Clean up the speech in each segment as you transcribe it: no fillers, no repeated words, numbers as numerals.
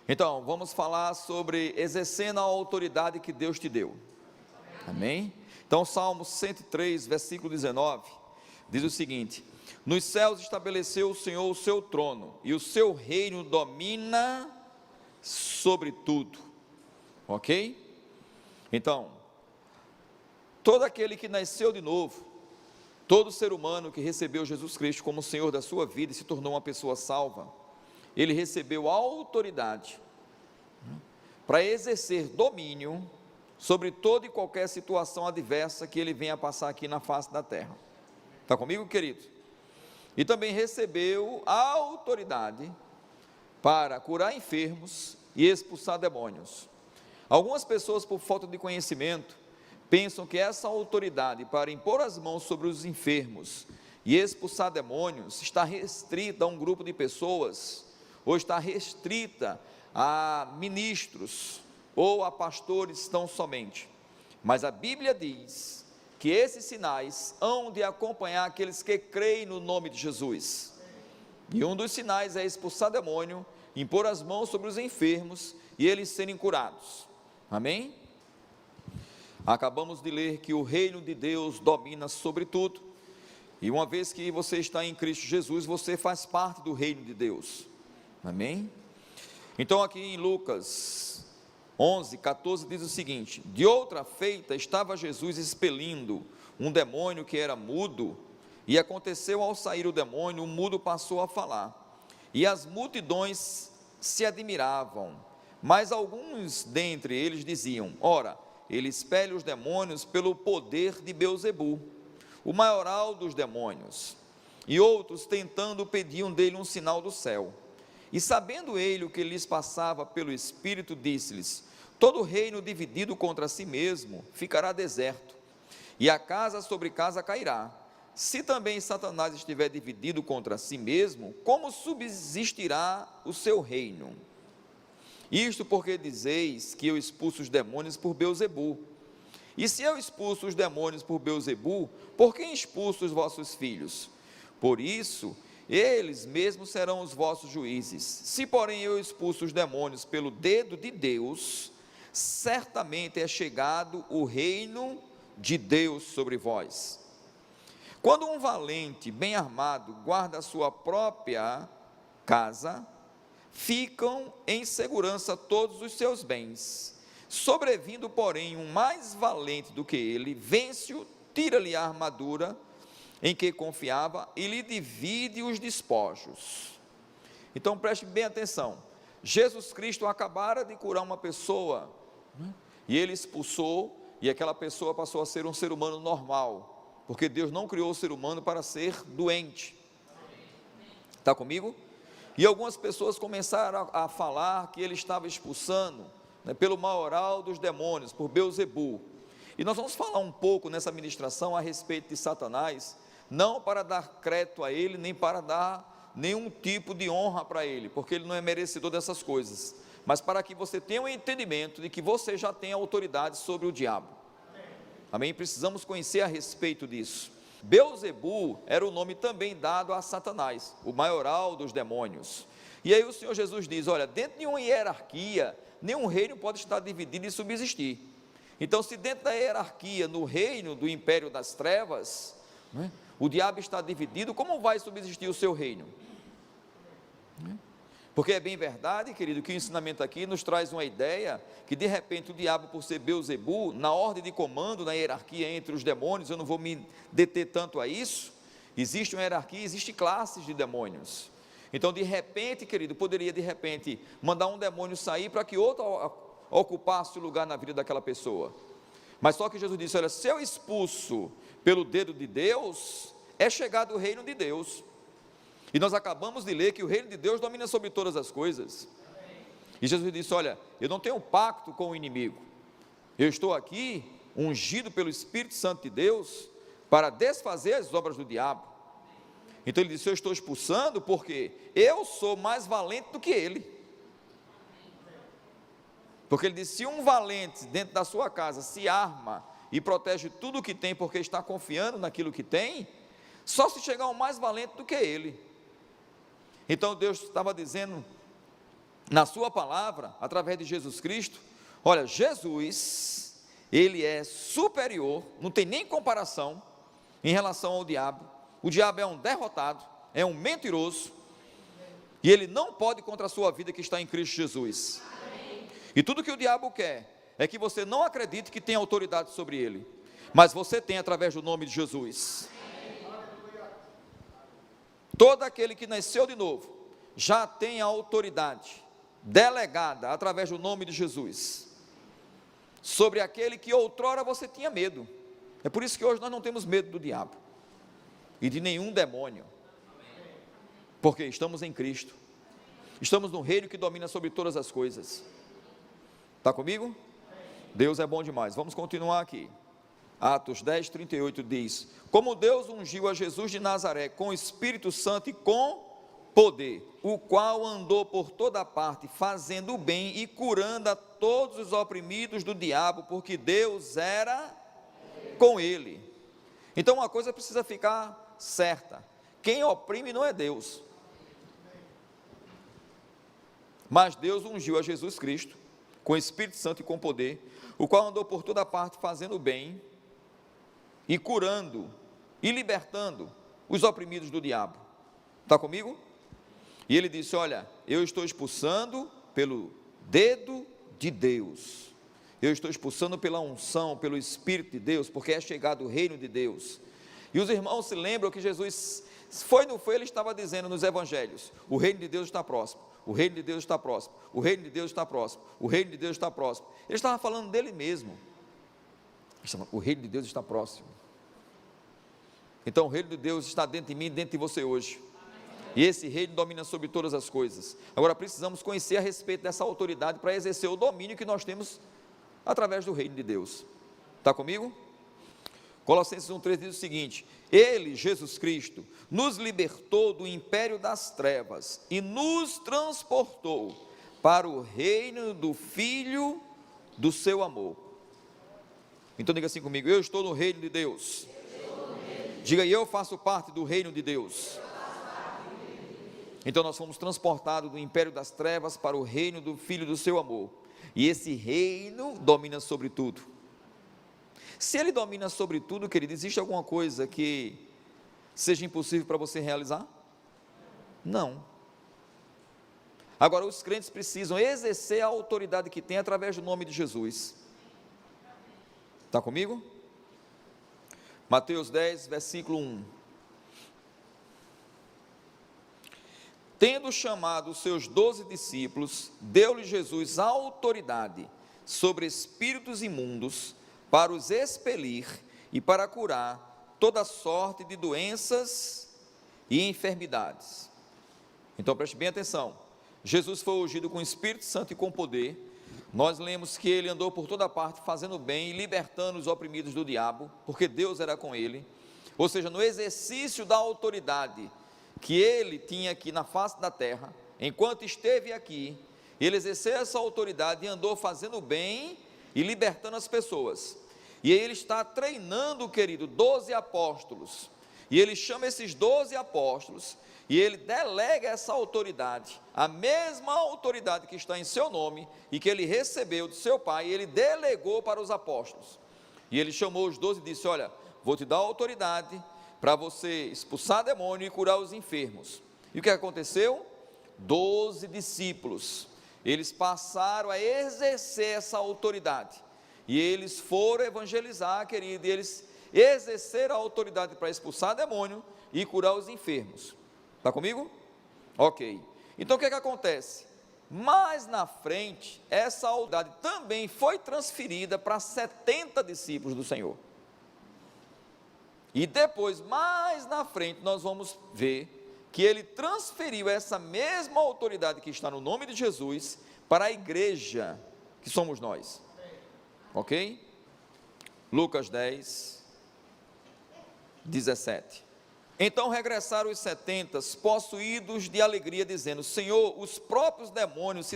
Então, vamos falar sobre exercendo a autoridade que Deus te deu. Amém? Então, Salmo 103, versículo 19, diz o seguinte: nos céus estabeleceu o Senhor o seu trono, e o seu reino domina sobre tudo. Ok? Então, todo aquele que nasceu de novo, todo ser humano que recebeu Jesus Cristo como Senhor da sua vida e se tornou uma pessoa salva, ele recebeu autoridade para exercer domínio sobre toda e qualquer situação adversa que ele venha passar aqui na face da terra. Está comigo, querido? E também recebeu a autoridade para curar enfermos e expulsar demônios. Algumas pessoas, por falta de conhecimento, pensam que essa autoridade para impor as mãos sobre os enfermos e expulsar demônios está restrita a um grupo de pessoas, ou está restrita a ministros ou a pastores tão somente. Mas a Bíblia diz que esses sinais hão de acompanhar aqueles que creem no nome de Jesus. E um dos sinais é expulsar demônio, impor as mãos sobre os enfermos e eles serem curados. Amém? Acabamos de ler que o reino de Deus domina sobre tudo. E uma vez que você está em Cristo Jesus, você faz parte do reino de Deus. Amém? Então aqui em Lucas 11, 14 diz o seguinte: de outra feita estava Jesus expelindo um demônio que era mudo, e aconteceu ao sair o demônio, o mudo passou a falar, e as multidões se admiravam, mas alguns dentre eles diziam: ora, ele expele os demônios pelo poder de Beelzebu, o maioral dos demônios. E outros, tentando, pediam dele um sinal do céu. E sabendo ele o que lhes passava pelo Espírito, disse-lhes: todo reino dividido contra si mesmo ficará deserto, e a casa sobre casa cairá. Se também Satanás estiver dividido contra si mesmo, como subsistirá o seu reino? Isto porque dizeis que eu expulso os demônios por Beelzebu. E se eu expulso os demônios por Beelzebu, por quem expulso os vossos filhos? Por isso, eles mesmos serão os vossos juízes. Se porém eu expulso os demônios pelo dedo de Deus, certamente é chegado o reino de Deus sobre vós. Quando um valente, bem armado, guarda a sua própria casa, ficam em segurança todos os seus bens. Sobrevindo, porém, um mais valente do que ele, vence-o, tira-lhe a armadura em que confiava e lhe divide os despojos. Então preste bem atenção. Jesus Cristo acabara de curar uma pessoa, e ele expulsou, e aquela pessoa passou a ser um ser humano normal, porque Deus não criou o ser humano para ser doente. Está comigo? E algumas pessoas começaram a falar que ele estava expulsando, pelo maioral dos demônios, por Beelzebu. E nós vamos falar um pouco nessa ministração a respeito de Satanás, não para dar crédito a ele, nem para dar nenhum tipo de honra para ele, porque ele não é merecedor dessas coisas, mas para que você tenha um entendimento de que você já tem autoridade sobre o diabo. Amém? Precisamos conhecer a respeito disso. Beelzebu era o nome também dado a Satanás, o maioral dos demônios. E aí o Senhor Jesus diz: olha, dentro de uma hierarquia, nenhum reino pode estar dividido e subsistir. Então, se dentro da hierarquia, no reino do império das trevas, o diabo está dividido, como vai subsistir o seu reino? Porque é bem verdade, querido, que o ensinamento aqui nos traz uma ideia, que de repente o diabo, por ser Beelzebu, na ordem de comando, na hierarquia entre os demônios, eu não vou me deter tanto a isso, existe uma hierarquia, existem classes de demônios. Então, de repente, querido, poderia de repente mandar um demônio sair para que outro ocupasse o lugar na vida daquela pessoa. Mas só que Jesus disse: olha, se eu expulso pelo dedo de Deus, é chegado o reino de Deus. E nós acabamos de ler que o reino de Deus domina sobre todas as coisas. E Jesus disse: olha, eu não tenho pacto com o inimigo, eu estou aqui ungido pelo Espírito Santo de Deus para desfazer as obras do diabo. Então ele disse: eu estou expulsando porque eu sou mais valente do que ele. Porque ele disse: se um valente dentro da sua casa se arma e protege tudo o que tem porque está confiando naquilo que tem, só se chegar um mais valente do que ele. Então Deus estava dizendo na sua palavra, através de Jesus Cristo. Olha, Jesus, ele é superior, não tem nem comparação em relação ao diabo. O diabo é um derrotado, é um mentiroso, e ele não pode contra a sua vida que está em Cristo Jesus. E tudo que o diabo quer é que você não acredite que tem autoridade sobre ele, mas você tem através do nome de Jesus. Todo aquele que nasceu de novo já tem a autoridade delegada através do nome de Jesus sobre aquele que outrora você tinha medo. É por isso que hoje nós não temos medo do diabo e de nenhum demônio, porque estamos em Cristo, estamos no reino que domina sobre todas as coisas. Está comigo? Deus é bom demais. Vamos continuar aqui. Atos 10, 38 diz: como Deus ungiu a Jesus de Nazaré com o Espírito Santo e com poder, o qual andou por toda parte, fazendo o bem e curando a todos os oprimidos do diabo, porque Deus era com ele. Então uma coisa precisa ficar certa: quem oprime não é Deus, mas Deus ungiu a Jesus Cristo com o Espírito Santo e com poder, o qual andou por toda parte fazendo o bem e curando e libertando os oprimidos do diabo. Está comigo? E ele disse: olha, eu estou expulsando pelo dedo de Deus, eu estou expulsando pela unção, pelo Espírito de Deus, porque é chegado o reino de Deus. E os irmãos se lembram que Jesus, ele estava dizendo nos evangelhos: o reino de Deus está próximo, o reino de Deus está próximo, o reino de Deus está próximo, o reino de Deus está próximo. Ele estava falando dele mesmo. O reino de Deus está próximo. Então o reino de Deus está dentro de mim e dentro de você hoje. E esse reino domina sobre todas as coisas. Agora precisamos conhecer a respeito dessa autoridade para exercer o domínio que nós temos através do reino de Deus. Está comigo? Colossenses 1,3 diz o seguinte: ele, Jesus Cristo, nos libertou do império das trevas e nos transportou para o reino do Filho do seu amor. Então diga assim comigo: eu estou no reino de Deus. Diga: eu faço parte do reino de Deus. Então nós fomos transportados do império das trevas para o reino do Filho do seu amor, e esse reino domina sobre tudo. Se ele domina sobre tudo, querido, existe alguma coisa que seja impossível para você realizar? Não. Agora os crentes precisam exercer a autoridade que tem através do nome de Jesus. Está comigo? Mateus 10, versículo 1. Tendo chamado os seus 12 discípulos, deu-lhe Jesus autoridade sobre espíritos imundos, para os expelir e para curar toda sorte de doenças e enfermidades. Então preste bem atenção: Jesus foi ungido com o Espírito Santo e com poder. Nós lemos que ele andou por toda parte fazendo bem e libertando os oprimidos do diabo, porque Deus era com ele. Ou seja, no exercício da autoridade que ele tinha aqui na face da terra, enquanto esteve aqui, ele exerceu essa autoridade e andou fazendo bem e libertando as pessoas. E aí ele está treinando, querido, 12 apóstolos, e ele chama esses 12 apóstolos, e ele delega essa autoridade, a mesma autoridade que está em seu nome, e que ele recebeu do seu pai, e ele delegou para os apóstolos. E ele chamou os 12 e disse: olha, vou te dar autoridade para você expulsar demônio e curar os enfermos. E o que aconteceu? 12 discípulos, eles passaram a exercer essa autoridade, e eles foram evangelizar, querido, e eles exerceram a autoridade para expulsar demônio e curar os enfermos. Está comigo? Ok. Então o que acontece? Mais na frente, essa autoridade também foi transferida para 70 discípulos do Senhor. E depois, mais na frente, nós vamos ver que ele transferiu essa mesma autoridade que está no nome de Jesus para a igreja, que somos nós. Ok? Lucas 10, 17. Então regressaram os 70, possuídos de alegria, dizendo: Senhor, os próprios demônios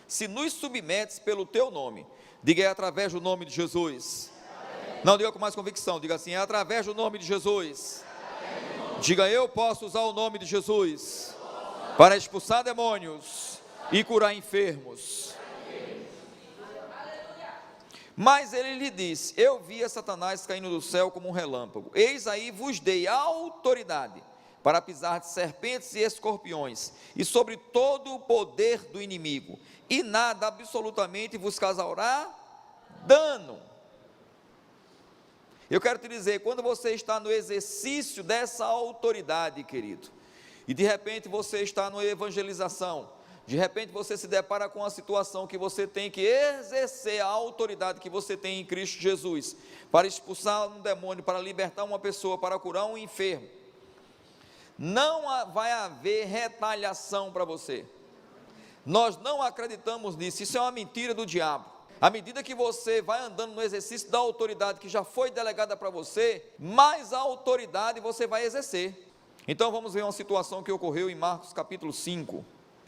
se nos submetem pelo teu nome. Diga: é através do nome de Jesus. Não, diga com mais convicção, diga assim: é através do nome de Jesus. Diga: eu posso usar o nome de Jesus para expulsar demônios e curar enfermos. Mas ele lhe disse: eu via Satanás caindo do céu como um relâmpago. Eis aí vos dei autoridade para pisar de serpentes e escorpiões, e sobre todo o poder do inimigo, e nada absolutamente vos causará dano. Eu quero te dizer, quando você está no exercício dessa autoridade, querido, e de repente você está numa evangelização, de repente você se depara com uma situação que você tem que exercer a autoridade que você tem em Cristo Jesus, para expulsar um demônio, para libertar uma pessoa, para curar um enfermo, não vai haver retaliação para você. Nós não acreditamos nisso, isso é uma mentira do diabo. À medida que você vai andando no exercício da autoridade que já foi delegada para você, mais a autoridade você vai exercer. Então vamos ver uma situação que ocorreu em Marcos capítulo 5.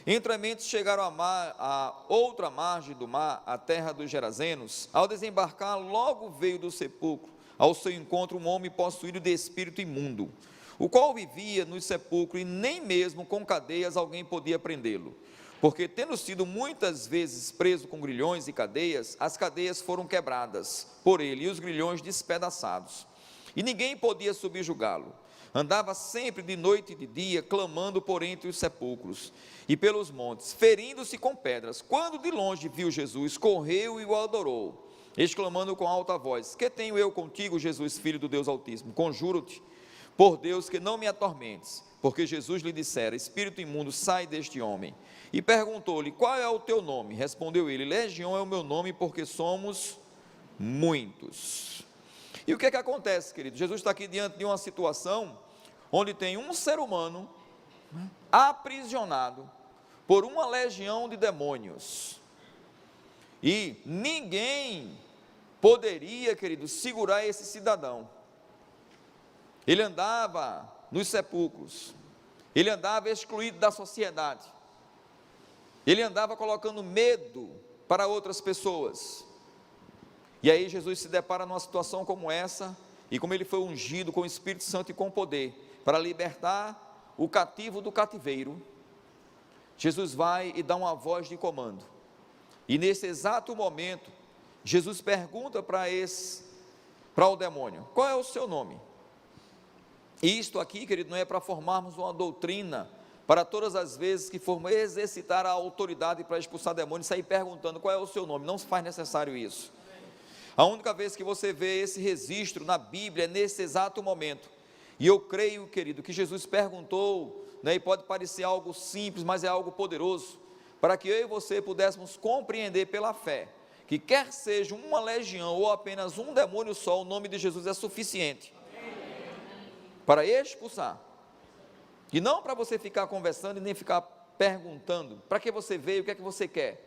Entrementes chegaram a outra margem do mar, a terra dos Gerazenos. Ao desembarcar, logo veio do sepulcro ao seu encontro um homem possuído de espírito imundo, o qual vivia no sepulcro, e nem mesmo com cadeias alguém podia prendê-lo, porque tendo sido muitas vezes preso com grilhões e cadeias, as cadeias foram quebradas por ele e os grilhões despedaçados, e ninguém podia subjugá-lo. Andava sempre de noite e de dia, clamando por entre os sepulcros e pelos montes, ferindo-se com pedras. Quando de longe viu Jesus, correu e o adorou, exclamando com alta voz: que tenho eu contigo, Jesus, filho do Deus Altíssimo? Conjuro-te por Deus que não me atormentes. Porque Jesus lhe dissera: espírito imundo, sai deste homem. E perguntou-lhe: qual é o teu nome? Respondeu ele: Legião é o meu nome, porque somos muitos. E o que é que acontece, querido? Jesus está aqui diante de uma situação onde tem um ser humano aprisionado por uma legião de demônios, e ninguém poderia, querido, segurar esse cidadão. Ele andava nos sepulcros, ele andava excluído da sociedade, ele andava colocando medo para outras pessoas. E aí Jesus se depara numa situação como essa, e como ele foi ungido com o Espírito Santo e com poder, para libertar o cativo do cativeiro, Jesus vai e dá uma voz de comando, e nesse exato momento, Jesus pergunta para o demônio: qual é o seu nome? E isto aqui, querido, não é para formarmos uma doutrina, para todas as vezes que formos exercitar a autoridade para expulsar demônios, sair perguntando qual é o seu nome. Não se faz necessário isso. A única vez que você vê esse registro na Bíblia é nesse exato momento. E eu creio, querido, que Jesus perguntou, né, e pode parecer algo simples, mas é algo poderoso, para que eu e você pudéssemos compreender pela fé, que quer seja uma legião ou apenas um demônio só, o nome de Jesus é suficiente para expulsar, e não para você ficar conversando e nem ficar perguntando, para que você veio, o que é que você quer.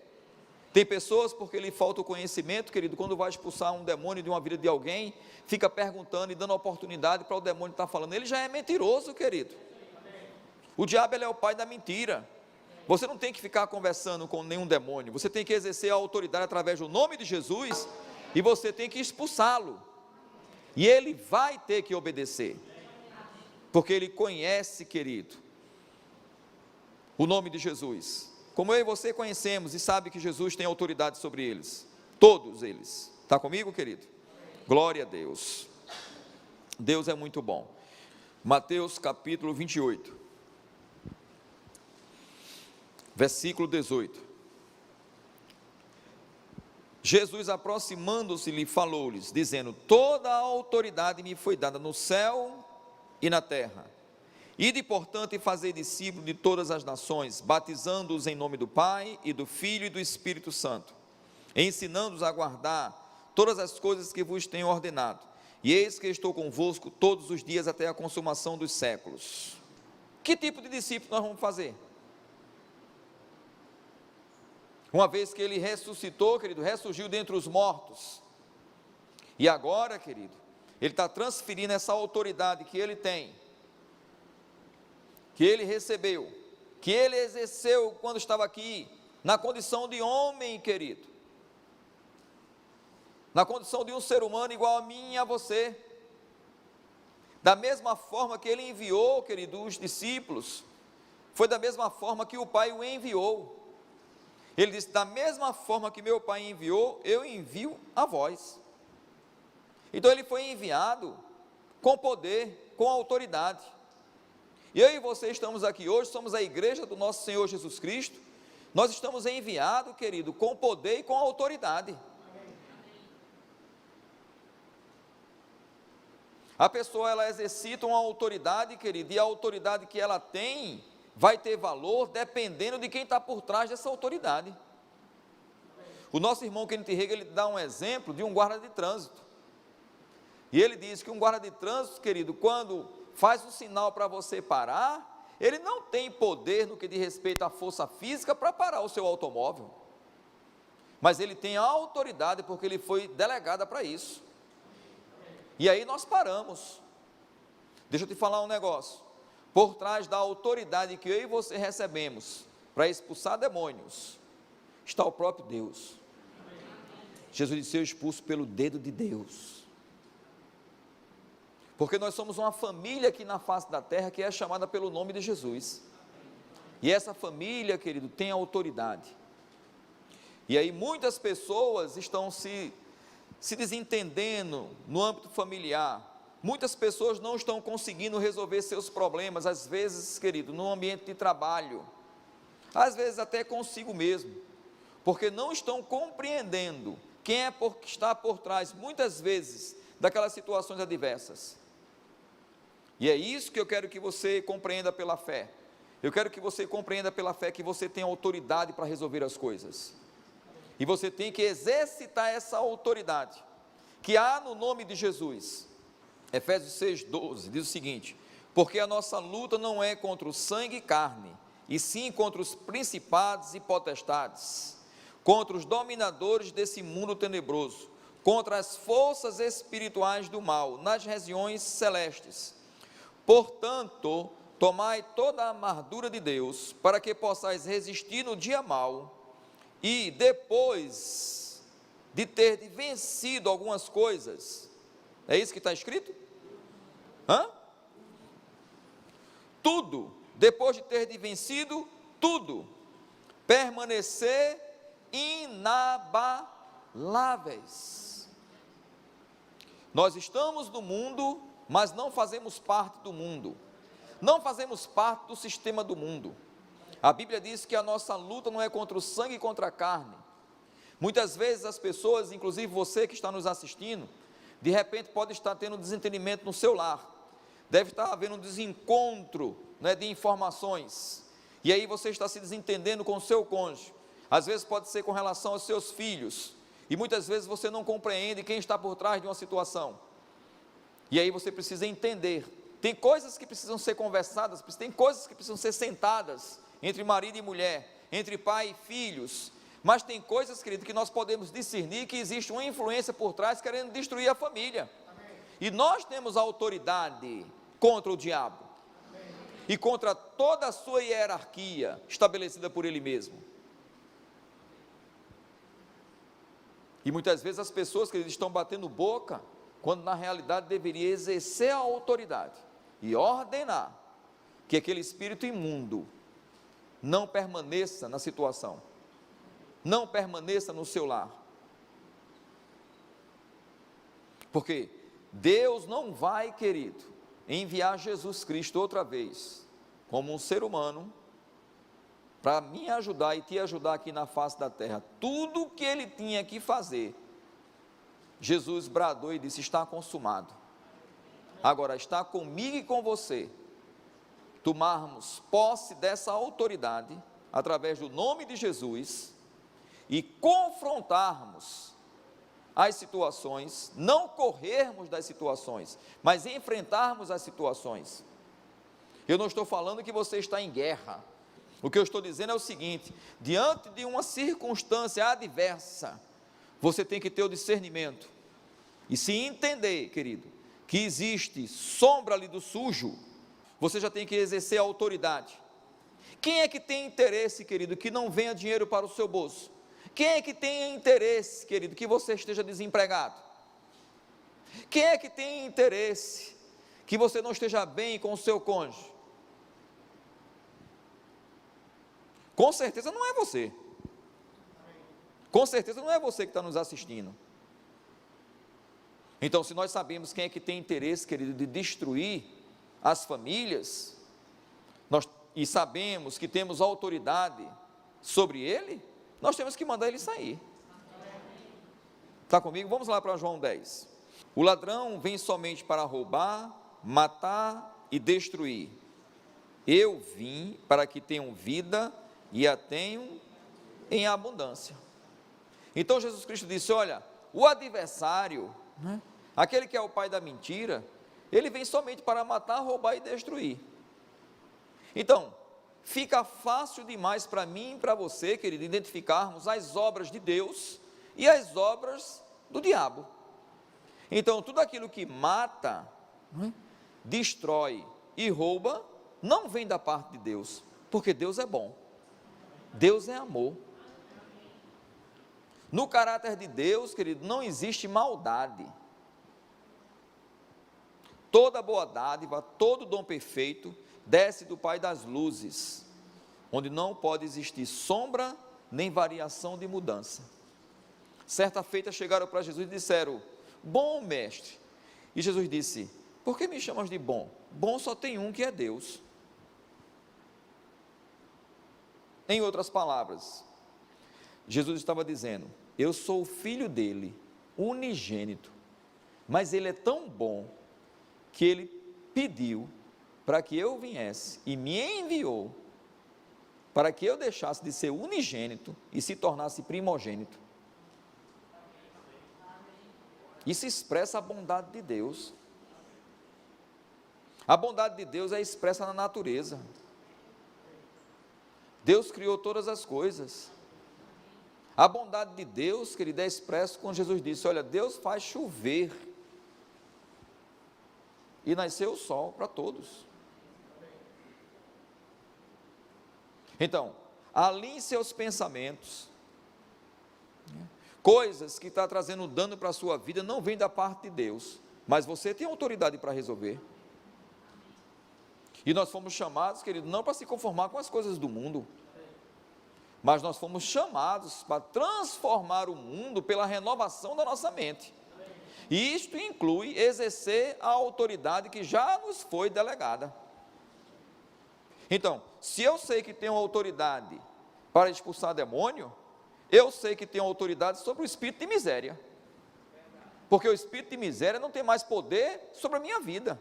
Tem pessoas, porque lhe falta o conhecimento, querido, quando vai expulsar um demônio de uma vida de alguém, fica perguntando e dando oportunidade para o demônio estar falando. Ele já é mentiroso, querido. O diabo, ele é o pai da mentira. Você não tem que ficar conversando com nenhum demônio, você tem que exercer a autoridade através do nome de Jesus, e você tem que expulsá-lo, e ele vai ter que obedecer, porque ele conhece, querido, o nome de Jesus, como eu e você conhecemos, e sabe que Jesus tem autoridade sobre eles, todos eles. Está comigo, querido? Glória a Deus. Deus é muito bom. Mateus capítulo 28, versículo 18. Jesus, aproximando-se, lhe falou-lhes, dizendo: toda a autoridade me foi dada no céu e na terra. Ide, portanto, e fazei discípulos de todas as nações, batizando-os em nome do Pai, e do Filho e do Espírito Santo, ensinando-os a guardar todas as coisas que vos tenho ordenado, e eis que estou convosco todos os dias até a consumação dos séculos. Que tipo de discípulo nós vamos fazer? Uma vez que ele ressuscitou, querido, ressurgiu dentre os mortos, e agora, querido, ele está transferindo essa autoridade que ele tem, que ele recebeu, que ele exerceu quando estava aqui, na condição de homem, querido, na condição de um ser humano igual a mim e a você, da mesma forma que ele enviou, querido, os discípulos, foi da mesma forma que o Pai o enviou. Ele disse: da mesma forma que meu Pai enviou, eu envio a vós. Então ele foi enviado com poder, com autoridade. E eu e você estamos aqui hoje, somos a igreja do nosso Senhor Jesus Cristo. Nós estamos enviados, querido, com poder e com autoridade. A pessoa, ela exercita uma autoridade, querido, e a autoridade que ela tem vai ter valor dependendo de quem está por trás dessa autoridade. O nosso irmão Kenneth Hagin, ele dá um exemplo de um guarda de trânsito. E ele diz que um guarda de trânsito, querido, quando faz um sinal para você parar, ele não tem poder no que diz respeito à força física para parar o seu automóvel. Mas ele tem a autoridade porque ele foi delegado para isso. E aí nós paramos. Deixa eu te falar um negócio. Por trás da autoridade que eu e você recebemos para expulsar demônios, está o próprio Deus. Jesus disse: eu expulso pelo dedo de Deus. Porque nós somos uma família aqui na face da terra que é chamada pelo nome de Jesus. E essa família, querido, tem autoridade. E aí muitas pessoas estão se desentendendo no âmbito familiar. Muitas pessoas não estão conseguindo resolver seus problemas, às vezes, querido, no ambiente de trabalho, às vezes até consigo mesmo, porque não estão compreendendo quem é que está por trás, muitas vezes, daquelas situações adversas. E é isso que eu quero que você compreenda pela fé. Eu quero que você compreenda pela fé que você tem autoridade para resolver as coisas. E você tem que exercitar essa autoridade que há no nome de Jesus. Efésios 6,12 diz o seguinte: porque a nossa luta não é contra o sangue e carne, e sim contra os principados e potestades, contra os dominadores desse mundo tenebroso, contra as forças espirituais do mal, nas regiões celestes. Portanto, tomai toda a armadura de Deus, para que possais resistir no dia mau, e depois de ter vencido algumas coisas, é isso que está escrito? Tudo, depois de ter vencido tudo, permanecer inabaláveis. Nós estamos no mundo, mas não fazemos parte do mundo, não fazemos parte do sistema do mundo. A Bíblia diz que a nossa luta não é contra o sangue e contra a carne. Muitas vezes as pessoas, inclusive você que está nos assistindo, de repente pode estar tendo um desentendimento no seu lar, deve estar havendo um desencontro, de informações, e aí você está se desentendendo com o seu cônjuge, às vezes pode ser com relação aos seus filhos, e muitas vezes você não compreende quem está por trás de uma situação, e aí você precisa entender, tem coisas que precisam ser conversadas, tem coisas que precisam ser sentadas, entre marido e mulher, entre pai e filhos, mas tem coisas, querido, que nós podemos discernir que existe uma influência por trás querendo destruir a família. Amém. E nós temos autoridade contra o diabo. Amém. E contra toda a sua hierarquia estabelecida por ele mesmo. E muitas vezes as pessoas, querido, estão batendo boca, quando na realidade deveria exercer a autoridade e ordenar que aquele espírito imundo não permaneça na situação, não permaneça no seu lar, porque Deus não vai, querido, enviar Jesus Cristo outra vez, como um ser humano, para me ajudar e te ajudar aqui na face da terra. Tudo que ele tinha que fazer, Jesus bradou e disse: está consumado. Agora está comigo e com você, tomarmos posse dessa autoridade, através do nome de Jesus, e confrontarmos as situações, não corrermos das situações, mas enfrentarmos as situações. Eu não estou falando que você está em guerra, o que eu estou dizendo é o seguinte: diante de uma circunstância adversa, você tem que ter o discernimento, e se entender, querido, que existe sombra ali do sujo, você já tem que exercer a autoridade. Quem é que tem interesse, querido, que não venha dinheiro para o seu bolso? Quem é que tem interesse, querido, que você esteja desempregado? Quem é que tem interesse que você não esteja bem com o seu cônjuge? Com certeza não é você. Com certeza não é você que está nos assistindo. Então, se nós sabemos quem é que tem interesse, querido, de destruir as famílias, e sabemos que temos autoridade sobre ele, nós temos que mandar ele sair. Está comigo? Vamos lá para João 10. O ladrão vem somente para roubar, matar e destruir. Eu vim para que tenham vida e a tenham em abundância. Então Jesus Cristo disse: olha, o adversário, aquele que é o pai da mentira, ele vem somente para matar, roubar e destruir. Então, fica fácil demais para mim e para você, querido, identificarmos as obras de Deus e as obras do diabo. Então, tudo aquilo que mata, destrói e rouba, não vem da parte de Deus, porque Deus é bom, Deus é amor. No caráter de Deus, querido, não existe maldade. Toda boa dádiva, todo dom perfeito, desce do Pai das luzes, onde não pode existir sombra, nem variação de mudança. Certa feita chegaram para Jesus e disseram: bom mestre. E Jesus disse: por que me chamas de bom? Bom só tem um, que é Deus. Em outras palavras, Jesus estava dizendo: eu sou o filho dele, unigênito, mas ele é tão bom, que ele pediu para que eu viesse e me enviou, para que eu deixasse de ser unigênito e se tornasse primogênito. Isso expressa a bondade de Deus. A bondade de Deus é expressa na natureza. Deus criou todas as coisas. A bondade de Deus, querido, é expressa quando Jesus disse: olha, Deus faz chover e nasceu o sol para todos. Então, alinhe seus pensamentos. Coisas que está trazendo dano para a sua vida não vem da parte de Deus, mas você tem autoridade para resolver. E nós fomos chamados, querido, não para se conformar com as coisas do mundo, mas nós fomos chamados para transformar o mundo pela renovação da nossa mente. E isto inclui exercer a autoridade que já nos foi delegada. Então, se eu sei que tenho autoridade para expulsar demônio, eu sei que tenho autoridade sobre o espírito de miséria, porque o espírito de miséria não tem mais poder sobre a minha vida,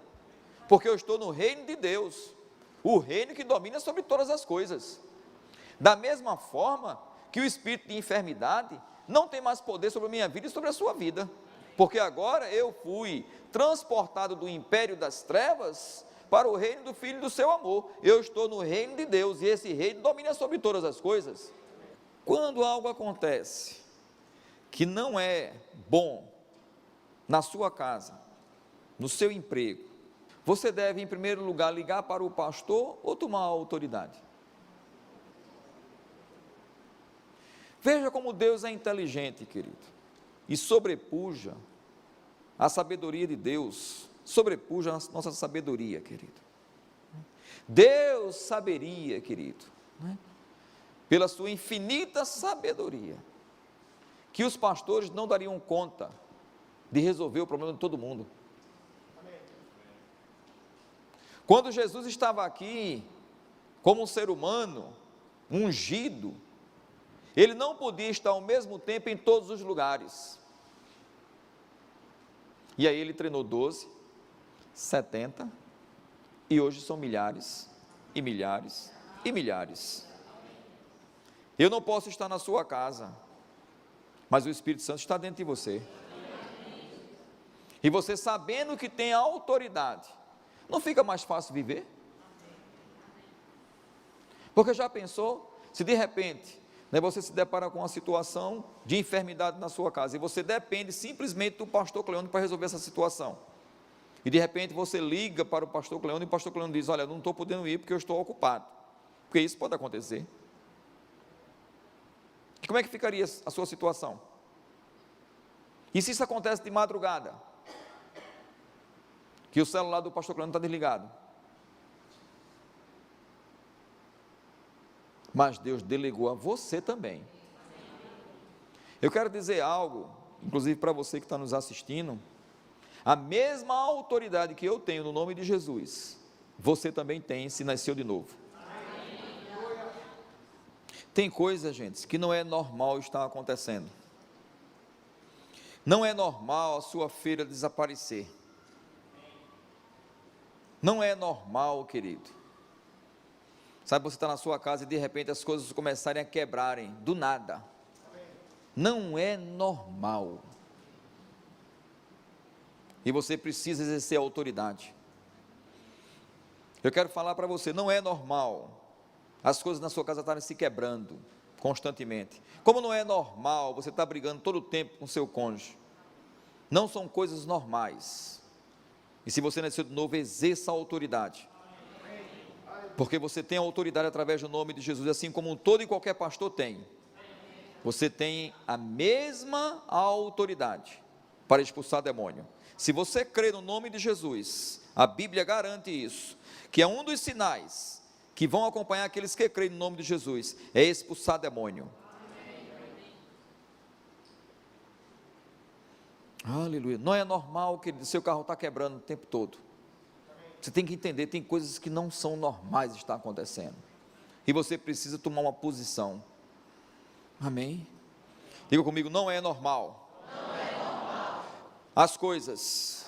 porque eu estou no reino de Deus, o reino que domina sobre todas as coisas. Da mesma forma que o espírito de enfermidade não tem mais poder sobre a minha vida e sobre a sua vida, porque agora eu fui transportado do império das trevas para o reino do Filho do seu amor. Eu estou no reino de Deus, e esse reino domina sobre todas as coisas. Quando algo acontece que não é bom na sua casa, no seu emprego, você deve, em primeiro lugar, ligar para o pastor ou tomar a autoridade? Veja como Deus é inteligente, querido, e sobrepuja a sabedoria de Deus, sobrepuja a nossa sabedoria, querido. Deus saberia, querido, pela sua infinita sabedoria, que os pastores não dariam conta de resolver o problema de todo mundo. Quando Jesus estava aqui, como um ser humano, ungido, ele não podia estar ao mesmo tempo em todos os lugares. E aí ele treinou 12, 70, e hoje são milhares, e milhares, e milhares. Eu não posso estar na sua casa, mas o Espírito Santo está dentro de você. E você, sabendo que tem a autoridade, não fica mais fácil viver? Porque já pensou, se de repente, você se depara com uma situação de enfermidade na sua casa, e você depende simplesmente do pastor Cleone para resolver essa situação, e de repente você liga para o pastor Cleone, e o pastor Cleone diz: olha, não estou podendo ir porque eu estou ocupado, porque isso pode acontecer. E como é que ficaria a sua situação? E se isso acontece de madrugada, que o celular do pastor Cleone está desligado, mas Deus delegou a você também, Eu quero dizer algo, inclusive para você que está nos assistindo, a mesma autoridade que eu tenho no nome de Jesus, você também tem se nasceu de novo. Tem coisa, gente, que não é normal estar acontecendo. Não é normal a sua feira desaparecer. Não é normal, querido. Sabe, você está na sua casa e de repente as coisas começarem a quebrarem, do nada. Não é normal. E você precisa exercer a autoridade. Eu quero falar para você, não é normal as coisas na sua casa estarem se quebrando constantemente. Como não é normal você estar brigando todo o tempo com seu cônjuge. Não são coisas normais. E se você nasceu de novo, exerça a autoridade. Porque você tem a autoridade através do nome de Jesus, assim como todo e qualquer pastor tem. Você tem a mesma autoridade para expulsar demônio. Se você crê no nome de Jesus, a Bíblia garante isso, que é um dos sinais que vão acompanhar aqueles que creem no nome de Jesus, é expulsar demônio. Aleluia. Não é normal que seu carro está quebrando o tempo todo. Você tem que entender, tem coisas que não são normais estar acontecendo. E você precisa tomar uma posição. Amém? Diga comigo, não é normal. Não é normal. As coisas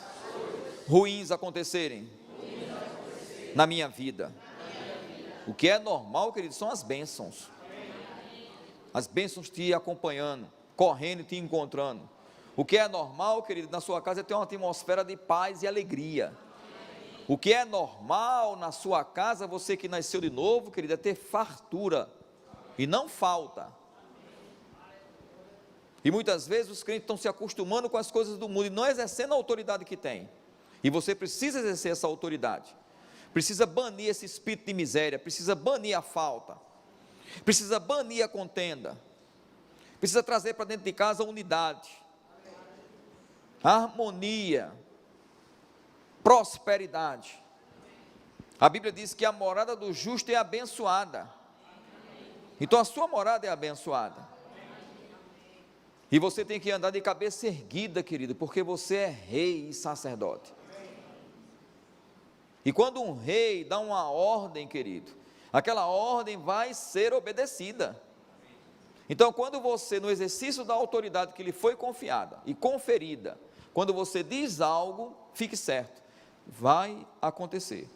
ruins acontecerem na minha vida. O que é normal, querido, são as bênçãos. As bênçãos te acompanhando, correndo e te encontrando. O que é normal, querido, na sua casa é ter uma atmosfera de paz e alegria. O que é normal na sua casa, você que nasceu de novo, querido, é ter fartura e não falta. E muitas vezes os crentes estão se acostumando com as coisas do mundo e não exercendo a autoridade que tem. E você precisa exercer essa autoridade. Precisa banir esse espírito de miséria, precisa banir a falta, precisa banir a contenda, precisa trazer para dentro de casa a unidade, a harmonia, prosperidade. A Bíblia diz que a morada do justo é abençoada. Então a sua morada é abençoada. E você tem que andar de cabeça erguida, querido, porque você é rei e sacerdote. E quando um rei dá uma ordem, querido, aquela ordem vai ser obedecida. Então, quando você, no exercício da autoridade que lhe foi confiada e conferida, quando você diz algo, fique certo, vai acontecer.